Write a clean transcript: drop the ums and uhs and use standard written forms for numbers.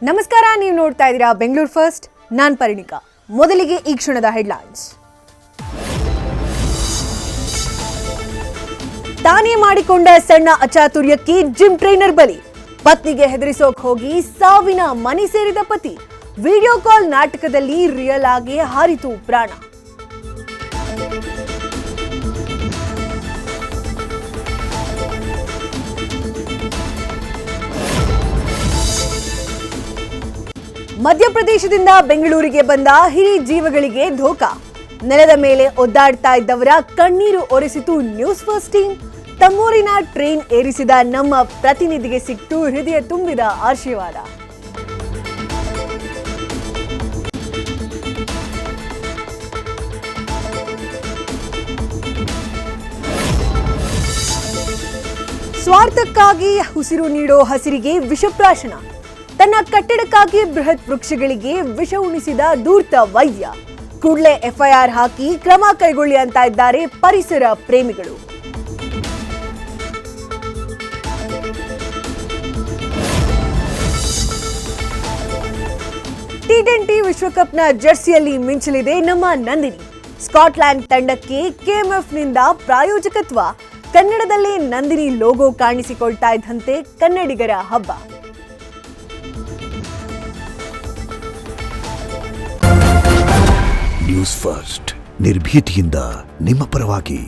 ನಮಸ್ಕಾರ, ನೀವು ನೋಡ್ತಾ ಇದ್ದೀರಾ ಬೆಂಗಳೂರು ಫಸ್ಟ್. ನಾನು ಪರಿಣಿಕಾ. ಮೊದಲಿಗೆ ಈ ಕ್ಷಣದ ಹೆಡ್ಲೈನ್ಸ್. ತಾನೇ ಮಾಡಿಕೊಂಡ ಸಣ್ಣ ಅಚಾತುರ್ಯಕ್ಕೆ ಜಿಮ್ ಟ್ರೈನರ್ ಬಲಿ. ಪತ್ನಿಗೆ ಹೆದರಿಸೋಕ್ ಹೋಗಿ ಸಾವಿನ ಮನೆ ಸೇರಿದ ಪತಿ. ವಿಡಿಯೋ ಕಾಲ್ ನಾಟಕದಲ್ಲಿ ರಿಯಲ್ ಆಗಿ ಹಾರಿತು ಪ್ರಾಣ. ಮಧ್ಯಪ್ರದೇಶದಿಂದ ಬೆಂಗಳೂರಿಗೆ ಬಂದ ಹಿರಿ ಜೀವಗಳಿಗೆ ಧೋಕಾ. ನೆಲದ ಮೇಲೆ ಒದ್ದಾಡ್ತಾ ಇದ್ದವರ ಕಣ್ಣೀರು ಒರೆಸಿತು ನ್ಯೂಸ್ ಫಸ್ಟ್ ಟೀಮ್. ತಮ್ಮೂರಿನ ಟ್ರೈನ್ ಏರಿಸಿದ ನಮ್ಮ ಪ್ರತಿನಿಧಿಗೆ ಸಿಕ್ತು ಹೃದಯ ತುಂಬಿದ ಆಶೀರ್ವಾದ. ಸ್ವಾರ್ಥಕ್ಕಾಗಿ ಉಸಿರು ನೀಡೋ ಹಸಿರಿಗೆ ವಿಷಪ್ರಾಶನ. ತನ್ನ ಕಟ್ಟಡಕ್ಕಾಗಿ ಬೃಹತ್ ವೃಕ್ಷಗಳಿಗೆ ವಿಷ ಉಣಿಸಿದ ಧೂರ್ತ ವೈದ್ಯ. ಕೂಡಲೇ ಎಫ್ಐಆರ್ ಹಾಕಿ ಕ್ರಮ ಕೈಗೊಳ್ಳಿ ಅಂತ ಇದ್ದಾರೆ ಪರಿಸರ ಪ್ರೇಮಿಗಳು. ಟಿ20 ವಿಶ್ವಕಪ್ನ ಜರ್ಸಿಯಲ್ಲಿ ಮಿಂಚಲಿದೆ ನಮ್ಮ ನಂದಿನಿ. ಸ್ಕಾಟ್ಲೆಂಡ್ ತಂಡಕ್ಕೆ ಕೆಎಂಎಫ್ನಿಂದ ಪ್ರಾಯೋಜಕತ್ವ. ಕನ್ನಡದಲ್ಲೇ ನಂದಿನಿ ಲೋಗೋ ಕಾಣಿಸಿಕೊಳ್ತಾ ಇದ್ದಂತೆ ಕನ್ನಡಿಗರ ಹಬ್ಬ. ನ್ಯೂಸ್ ಫಸ್ಟ್, ನಿರ್ಭೀತಿಯಿಂದ ನಿಮ್ಮ ಪರವಾಗಿ.